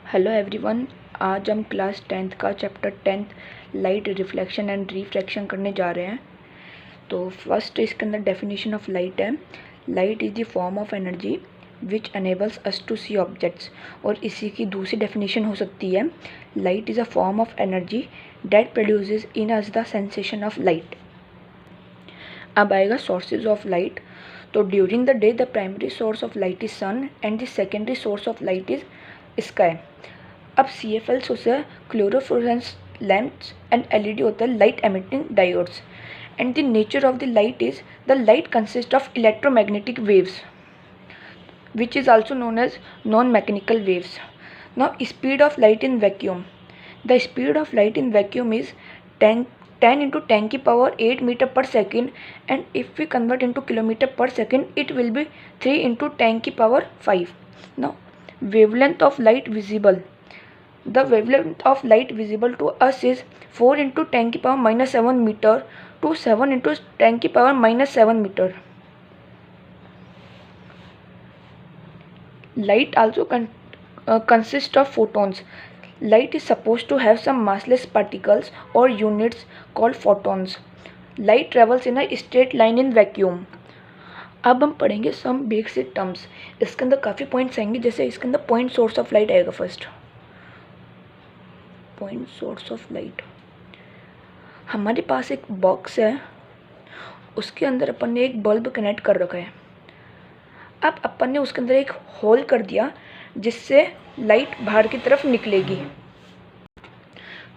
Hello everyone. आज हम class 10th का chapter 10th light reflection and refraction करने जा रहे हैं। तो फर्स्ट इसके अंदर डेफिनेशन ऑफ लाइट है, light is the form of energy which enables us to see objects. और इसी की दूसरी डेफिनेशन हो सकती है, light is a form of energy that produces in us the sensation of light. अब आएगा सोर्सेज ऑफ लाइट। तो during the day the primary source of light is sun and the secondary source of light is sky. अब CFLs होता है क्लोरोफ्लोरेसेंस lamps and LED होता है light emitting diodes. And the nature of the light is the light consist of electromagnetic waves which is also known as non-mechanical waves. Now speed of light in vacuum. The speed of light in vacuum is 10 into 10 की power 8 meter per second, and if we convert into kilometer per second it will be 3 into 10 की power 5. Now wavelength of light visible. The wavelength of light visible to us is 4 into 10 की power minus 7 meter to 7 into 10 की power minus 7 meter. Light also consists of photons. Light is supposed to have some massless particles or units called photons. Light travels in a straight line in vacuum. अब हम पढ़ेंगे some basic terms. इसके अंदर काफ़ी points आएंगे, जैसे इसके अंदर पॉइंट सोर्स ऑफ लाइट आएगा। First point source of light, हमारे पास एक बॉक्स है, उसके अंदर अपन ने एक बल्ब कनेक्ट कर रखा है। अब अपन ने उसके अंदर एक होल कर दिया जिससे लाइट बाहर की तरफ निकलेगी।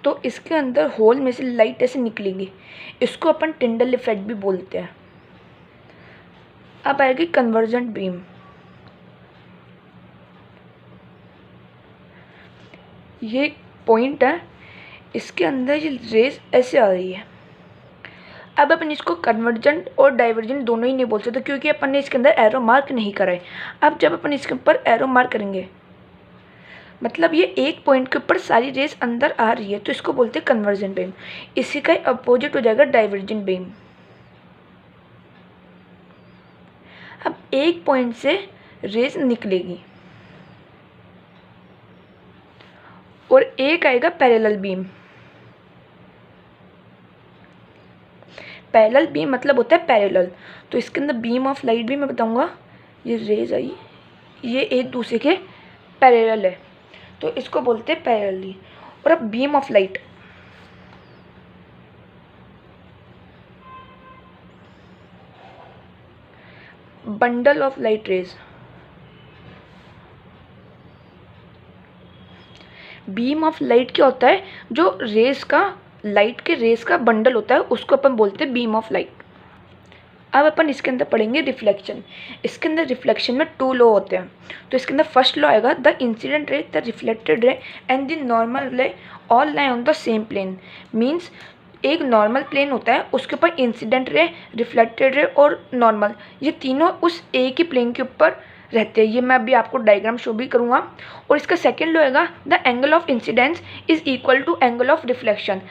तो इसके अंदर होल में से लाइट ऐसे निकलेगी, इसको अपन टिंडल इफेक्ट भी बोलते हैं। अब आएगी कन्वर्जेंट बीम। ये पॉइंट है, इसके अंदर ये रेज ऐसे आ रही है। अब अपन इसको कन्वर्जेंट और डाइवर्जेंट दोनों ही नहीं बोल सकते क्योंकि अपन ने इसके अंदर एरो मार्क नहीं करा है। अब जब अपन इसके ऊपर एरो मार्क करेंगे, मतलब ये एक पॉइंट के ऊपर सारी रेज अंदर आ रही है, तो इसको बोलते हैं कन्वर्जेंट बीम। इसी का अपोजिट हो जाएगा डाइवर्जेंट बीम। अब एक पॉइंट से रेज निकलेगी और एक आएगा पैरेलल बीम। पैरेलल बीम मतलब होता है पैरेलल। तो इसके अंदर बीम ऑफ लाइट भी मैं बताऊंगा। ये रेज आई, ये एक दूसरे के पैरेलल है, तो इसको बोलते हैं पैरेलली। और अब beam of light, bundle of light rays. Beam of light क्या होता है, जो रेज का, लाइट के रेज का बंडल होता है, उसको अपन बोलते हैं बीम ऑफ लाइट। अब अपन इसके अंदर पढ़ेंगे रिफ्लेक्शन। इसके अंदर रिफ्लेक्शन में 2 लॉ होते हैं। तो इसके अंदर फर्स्ट लॉ आएगा, the incident ray, the reflected ray and the normal ray all lie on the same plane. Means एक नॉर्मल प्लेन होता है, उसके ऊपर इंसिडेंट रे, रिफ्लेक्टेड रे और नॉर्मल, ये तीनों उस एक ही प्लेन के ऊपर रहते हैं। ये मैं अभी आपको डायग्राम शो भी करूँगा। और इसका सेकेंड लॉ आएगा, the angle of incidence is equal to angle of reflection.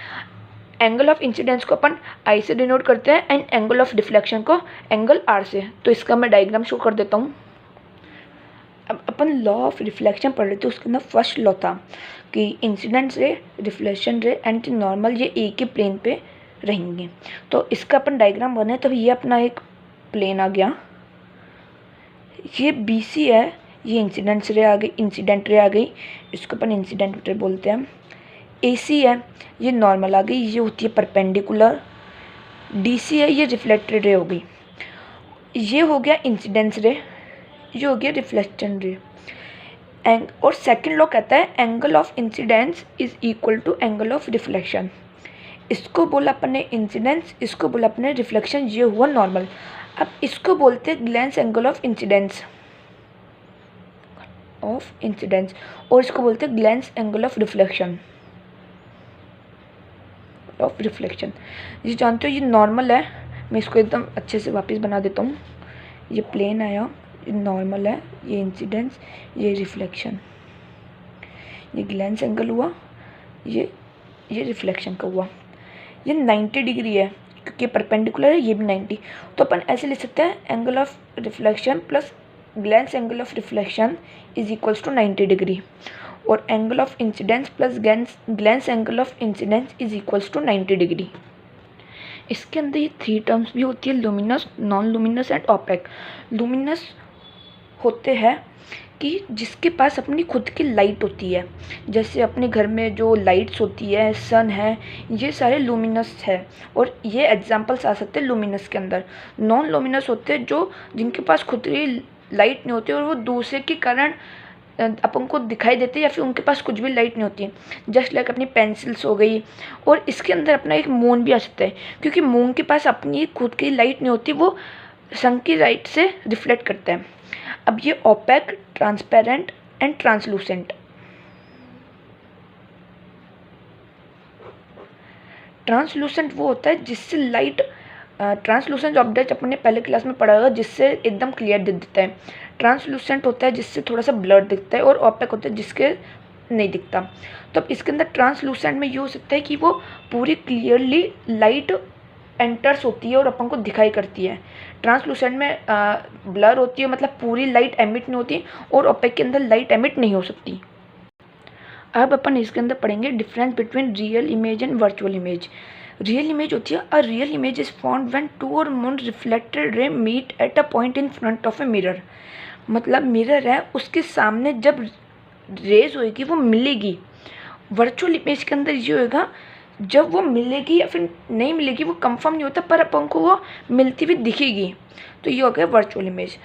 Angle of incidence को अपन आई से डिनोट करते हैं एंड एंगल ऑफ डिफ्लेक्शन को एंगल आर से। तो इसका मैं डायग्राम शो कर देता हूँ। अब अपन लॉ ऑफ रिफ्लेक्शन पढ़ रहे थे, उसके अंदर फर्स्ट लॉ था कि इंसिडेंट रे, रिफ्लेक्शन रे एंड नॉर्मल ये एक ही प्लेन पे रहेंगे। तो इसका अपन डायग्राम बने, तो ये अपना एक प्लेन आ गया, ये BC है, ये इंसिडेंट रे आ गई, इसको अपन इंसिडेंट रे बोलते हैं। AC है, ये नॉर्मल आ गई, ये होती है परपेंडिकुलर। DC है, ये रिफ्लेक्टेड रे हो गई। ये हो गया इंसिडेंस रे, ये हो गया रिफ्लेक्शन रे। और सेकंड लॉ कहता है angle of incidence is equal to angle of reflection. इसको बोला अपने इंसिडेंस, इसको बोला अपने रिफ्लेक्शन, ये हुआ नॉर्मल। अब इसको बोलते हैं ग्लेंस एंगल ऑफ इंसिडेंस और इसको बोलते हैं ग्लेंस एंगल ऑफ रिफ्लेक्शन। ये जानते हो, ये नॉर्मल है। मैं इसको एकदम अच्छे से वापस बना देता हूँ। ये प्लेन आया, ये नॉर्मल है, ये इंसिडेंस, ये रिफ्लेक्शन, ये ग्लेंस एंगल हुआ, ये रिफ्लेक्शन का हुआ। ये 90 डिग्री है क्योंकि परपेंडिकुलर है, ये भी 90। तो अपन ऐसे लिख सकते हैं, angle of reflection plus glance angle of reflection is equals to 90 degree. और angle of incidence plus glance angle of incidence is equals to 90 degree. इसके अंदर ये 3 टर्म्स भी होती है, luminous, non luminous and opaque. Luminous होते हैं कि जिसके पास अपनी खुद की लाइट होती है, जैसे अपने घर में जो लाइट्स होती है, सन है, ये सारे लुमिनस है और ये एग्जांपल्स आ सकते हैं लुमिनस के अंदर। नॉन लुमिनस होते हैं जो जिनके पास खुद की लाइट नहीं होती और वो दूसरे के कारण अपन को दिखाई देते या फिर उनके पास कुछ भी लाइट नहीं होती है, जस्ट लाइक अपनी पेंसिल्स हो गई। और इसके अंदर अपना एक मून भी आ सकता है, क्योंकि मून के पास अपनी खुद की लाइट नहीं होती, वो सन की लाइट से रिफ्लेक्ट करता है। अब ये opaque, transparent and translucent. Translucent वो होता है जिससे लाइट, ट्रांसलूसेंट ऑब्जेक्ट अपने पहले क्लास में पढ़ा होगा, जिससे एकदम क्लियर दिख देता है। ट्रांसलूसेंट होता है जिससे थोड़ा सा ब्लर दिखता है, और ओपेक होता है जिसके नहीं दिखता। तो अब इसके अंदर ट्रांसलूसेंट में ये हो सकता है कि वो पूरी क्लियरली लाइट एंटर्स होती है और अपन को दिखाई करती है। ट्रांसलूसेंट में ब्लर होती है, मतलब पूरी लाइट एमिट नहीं होती, और ओपेक के अंदर लाइट एमिट नहीं हो सकती। अब अपन इसके अंदर पढ़ेंगे difference between real image and virtual image. Real image होती है, a real image is formed when two or more reflected ray meet at a point in front of a mirror. मतलब मिरर है, उसके सामने जब रेज होएगी वो मिलेगी। वर्चुअल इमेज के अंदर ये होएगा जब वो मिलेगी या फिर नहीं मिलेगी वो कंफर्म नहीं होता, पर अपन को वो मिलती हुई दिखेगी, तो ये हो गया वर्चुअल इमेज।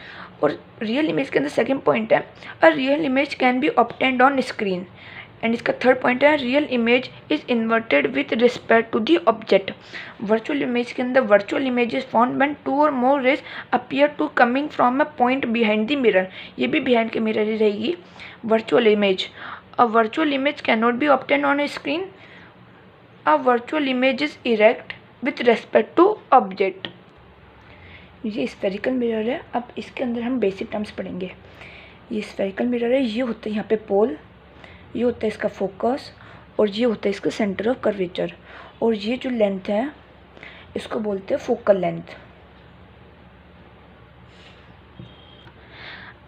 और रियल इमेज के अंदर सेकंड पॉइंट है, a real image can be obtained on screen. And इसका थर्ड पॉइंट है, real image is inverted with respect to the object. Virtual image के अंदर virtual image is found when two or more rays appear to coming from a point behind the mirror. ये भी behind के mirror ही रहेगी virtual image. A virtual image can not be obtained on a screen. A virtual image is erect with respect to object. ये spherical mirror है। अब इसके अंदर हम बेसिक टर्म्स पढ़ेंगे। ये स्फेरिकल मिरर है, ये होता है यहाँ पे पोल, ये होता है इसका फोकस, और ये होता है इसका सेंटर ऑफ कर्वेचर। और ये जो लेंथ है इसको बोलते हैं फोकल लेंथ।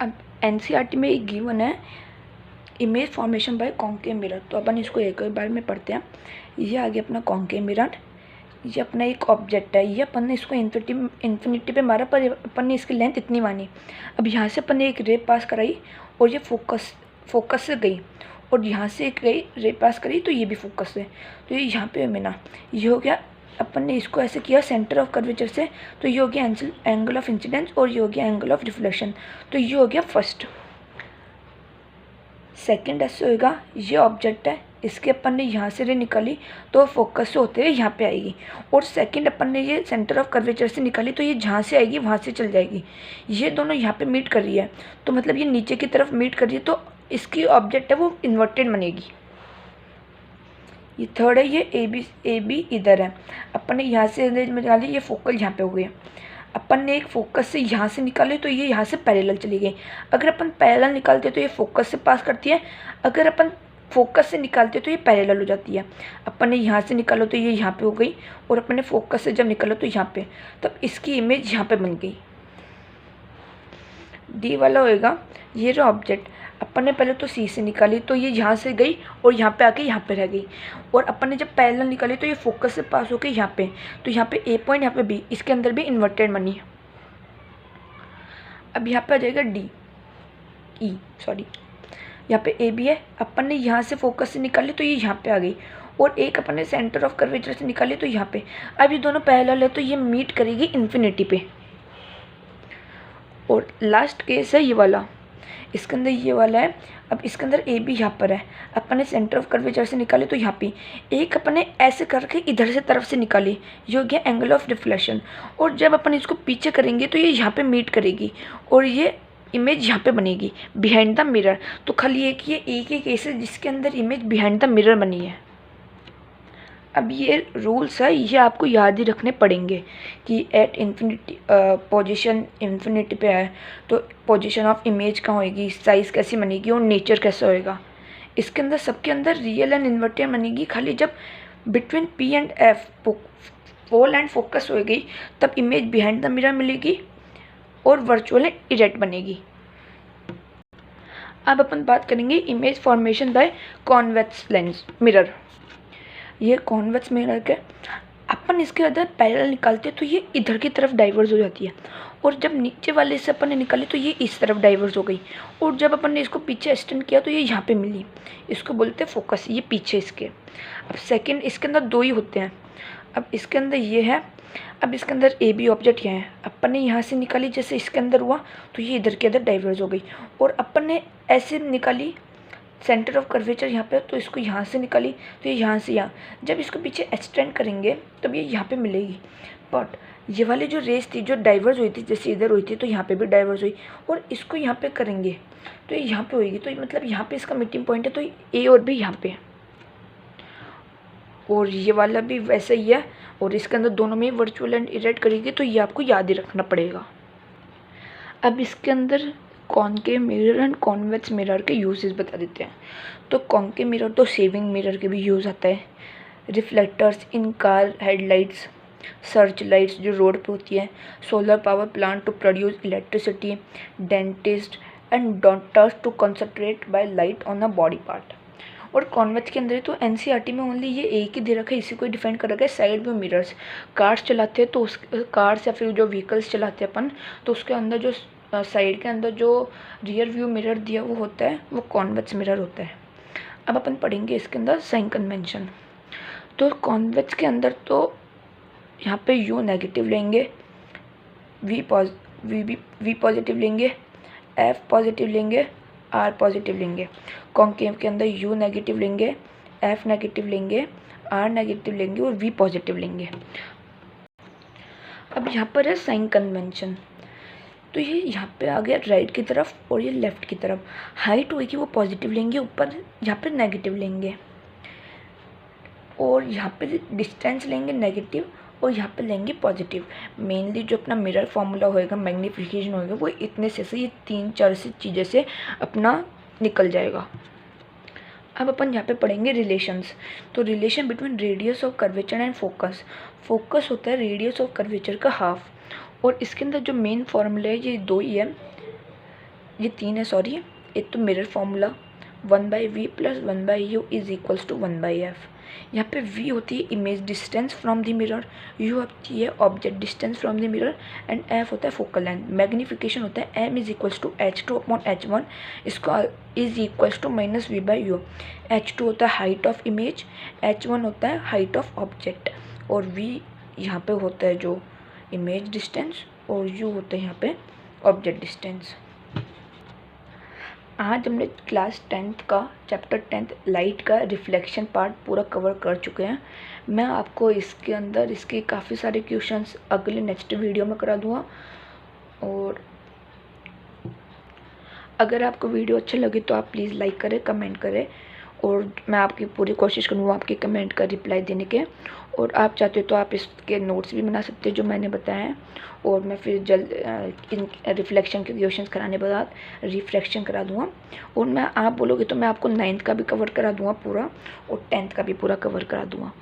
अब एनसीईआरटी में एक गिवन है image formation by concave mirror, तो अपन इसको एक बार में पढ़ते हैं। ये आ गया अपना कॉन्केव मिरर, ये अपना एक ऑब्जेक्ट है, ये अपन ने इसको इन्फिनिटी पे मारा, पर अपन ने इसकी लेंथ इतनी मानी। अब यहाँ से अपन ने एक रे पास कराई और ये फोकस से गई, और यहाँ से एक गई रे पास करी तो ये भी फोकस से, तो ये यहाँ पे मिला। ये हो गया, अपन ने इसको ऐसे किया सेंटर ऑफ कर्वेचर से, तो ये हो गया एंगल ऑफ इंसिडेंस, और ये हो गया एंगल ऑफ रिफ्लेक्शन। तो ये हो गया फर्स्ट। सेकंड ऐसे होगा, ये ऑब्जेक्ट है, इसके अपन ने यहाँ से रे निकाली तो फोकस से होते हुए यहाँ पे आएगी, और सेकंड अपन ने ये सेंटर ऑफ कर्वेचर से निकाली तो ये जहाँ से आएगी वहाँ से चल जाएगी। ये दोनों यहाँ पे मीट कर रही है, तो मतलब ये नीचे की तरफ मीट कर रही है, तो इसकी ऑब्जेक्ट है वो इन्वर्टेड बनेगी। ये थर्ड है, ये ए बी इधर है, अपन ने यहाँ से रेंज में निकाली, ये फोकल यहाँ पे हो गया। अपन ने एक फोकस से यहाँ से निकाले तो ये यहाँ से पैरेलल चली गई। अगर अपन पैरेलल निकालते तो ये फोकस से पास करती है, अगर अपन फोकस से निकालते तो ये पैरेलल हो जाती है। अपन ने यहाँ से निकालो तो ये यहाँ पे हो गई, और अपन ने फोकस से जब निकालो तो यहाँ पे, तब इसकी इमेज यहाँ पे बन गई। डी वाला होएगा, ये जो ऑब्जेक्ट अपन ने पहले तो सी से निकाली तो ये यहाँ से गई और यहाँ पे आके यहाँ पे रह गई, और अपन ने जब पैरेलल निकाली तो ये फोकस से पास होके यहाँ पे, तो यहाँ पे ए पॉइंट, यहाँ पे बी, इसके अंदर भी इन्वर्टेड बनी। अब यहाँ पे आ जाएगा यहाँ पे ए बी है, अपन ने यहाँ से फोकस से निकाली तो ये यहाँ पे आ गई, और एक अपन ने सेंटर ऑफ कर्वेचर से निकाली तो यहाँ पे। अब ये दोनों पैरेलल है तो ये मीट करेगी इन्फिनिटी पे। और लास्ट केस है ये वाला, इसके अंदर ये वाला है। अब इसके अंदर ए बी यहाँ पर है, अपन ने सेंटर ऑफ कर्वेचर से निकाले तो यहाँ पे एक अपन ने ऐसे करके इधर से तरफ से निकाली, ये हो गया एंगल ऑफ रिफ्लेक्शन। और जब अपन इसको पीछे करेंगे तो ये यहाँ पे मीट करेगी, और ये इमेज यहाँ पे बनेगी बिहाइंड द मिरर। तो खाली एक ही केस है जिसके अंदर इमेज बिहाइंड द मिरर बनी है। अब ये रूल्स है, ये आपको याद ही रखने पड़ेंगे कि एट इन्फिनिटी पोजीशन इन्फिनिटी पे है तो पोजीशन ऑफ इमेज कहाँ होएगी, साइज़ कैसी बनेगी, और नेचर कैसा होएगा। इसके अंदर सबके अंदर रियल एंड इन्वर्टेड बनेगी, खाली जब between P and F pole and focus होएगी तब इमेज बिहाइंड द मिरर मिलेगी और वर्चुअल इरेक्ट बनेगी। अब अपन बात करेंगे image formation by convex lens mirror. ये कॉन्वेक्स मिरर के अपन इसके अंदर पैरेलल निकालते हैं तो ये इधर की तरफ डाइवर्स हो जाती है, और जब नीचे वाले से अपन ने निकाली तो ये इस तरफ डाइवर्स हो गई, और जब अपन ने इसको पीछे एक्सटेंड किया तो ये यहाँ पे मिली। इसको बोलते हैं फोकस, ये पीछे इसके। अब सेकंड इसके अंदर दो ही होते हैं। अब इसके अंदर ये है, अब इसके अंदर ए बी ऑब्जेक्ट यहाँ है, अपन ने यहाँ से निकाली जैसे इसके अंदर हुआ तो ये इधर के अंदर डाइवर्स हो गई, और अपन ने ऐसे निकाली सेंटर ऑफ कर्वेचर यहाँ पे, तो इसको यहाँ से निकाली तो ये यहाँ से यहाँ, जब इसको पीछे एक्सटेंड करेंगे तब ये यहाँ पे मिलेगी। बट ये वाली जो रेस थी जो डाइवर्स हुई थी, जैसे इधर हुई थी तो यहाँ पे भी डाइवर्स हुई, और इसको यहाँ पे करेंगे तो ये यहाँ पे होगी, तो मतलब यहाँ पे इसका मीटिंग पॉइंट है, तो ए और बी यहाँ पे है, और ये वाला भी वैसा ही है, और इसके अंदर दोनों में वर्चुअल एंड इरेक्ट करेंगे, तो ये आपको याद ही रखना पड़ेगा। अब इसके अंदर concave mirror and convex mirror के यूजेस बता देते हैं। तो कॉनकेव मिरर तो सेविंग मिरर के भी यूज़ आता है, reflectors in car headlights, search lights जो रोड पे होती है, solar power plant to produce electricity, dentist and doctors to concentrate by light on a body part. और कॉन्वेक्स के अंदर तो एनसीईआरटी में ओनली ये एक ही दे रखा है, इसी को डिफाइन कर रखा है साइड व्यू मिरर्स। कार्स चलाते हैं तो उस कार्स या फिर जो व्हीकल्स चलाते हैं अपन, तो उसके अंदर जो साइड के अंदर जो रियर व्यू मिरर दिया वो होता है, वो कॉन्वेक्स मिरर होता है। अब अपन पढ़ेंगे इसके अंदर साइन कन्वेंशन। तो कॉन्वेक्स के अंदर तो यहाँ पे यू नेगेटिव लेंगे, वी पॉजिटिव लेंगे, एफ पॉजिटिव लेंगे, आर पॉजिटिव लेंगे। कॉन्केव के अंदर यू नेगेटिव लेंगे, एफ नेगेटिव लेंगे, आर नेगेटिव लेंगे और वी पॉजिटिव लेंगे। अब यहाँ पर है साइन कन्वेंशन, तो ये यहाँ पे आ गया राइट की तरफ और ये लेफ्ट की तरफ। हाइट होगी वो पॉजिटिव लेंगे, ऊपर यहाँ पे नेगेटिव लेंगे, और यहाँ पे डिस्टेंस लेंगे नेगेटिव और यहाँ पे लेंगे पॉजिटिव। मेनली जो अपना मिरर फार्मूला होएगा, मैग्नीफिकेशन होएगा, वो इतने से ये 3-4 से चीज़ें से अपना निकल जाएगा। अब अपन यहाँ पे पढ़ेंगे रिलेशंस। तो relation between radius of curvature and focus. Focus होता है रेडियस ऑफ कर्वेचर का हाफ, और इसके अंदर जो मेन फार्मूला है ये 2 ही है, ये 3 है सॉरी। एक तो mirror formula 1/v + 1/u = 1/f। यहाँ पे v होती है image distance from the mirror, u होती है object distance from the mirror, and f होता है फोकल लेंथ। मैग्नीफिकेशन होता है m = h2/h1, इसको -v/u। h2 होता है हाइट ऑफ इमेज, h1 होता है हाइट ऑफ ऑब्जेक्ट, और v यहाँ पे होता है जो इमेज डिस्टेंस, और u होता है यहाँ पे ऑब्जेक्ट डिस्टेंस। आज हमने क्लास 10th का चैप्टर 10th लाइट का रिफ्लेक्शन पार्ट पूरा कवर कर चुके हैं। मैं आपको इसके अंदर इसके काफ़ी सारे क्वेश्चंस अगले नेक्स्ट वीडियो में करा दूँगा, और अगर आपको वीडियो अच्छा लगे तो आप प्लीज़ लाइक करें, कमेंट करें, और मैं आपकी पूरी कोशिश करूँगा आपके कमेंट का रिप्लाई देने के। और आप चाहते हो तो आप इसके नोट्स भी बना सकते हैं जो मैंने बताया है, और मैं फिर जल्द इन रिफ्लेक्शन के क्वेश्चंस कराने के बाद रिफ्लेक्शन करा दूँगा। और मैं आप बोलोगे तो मैं आपको 9th का भी कवर करा दूँगा पूरा, और 10th का भी पूरा कवर करा दूँगा।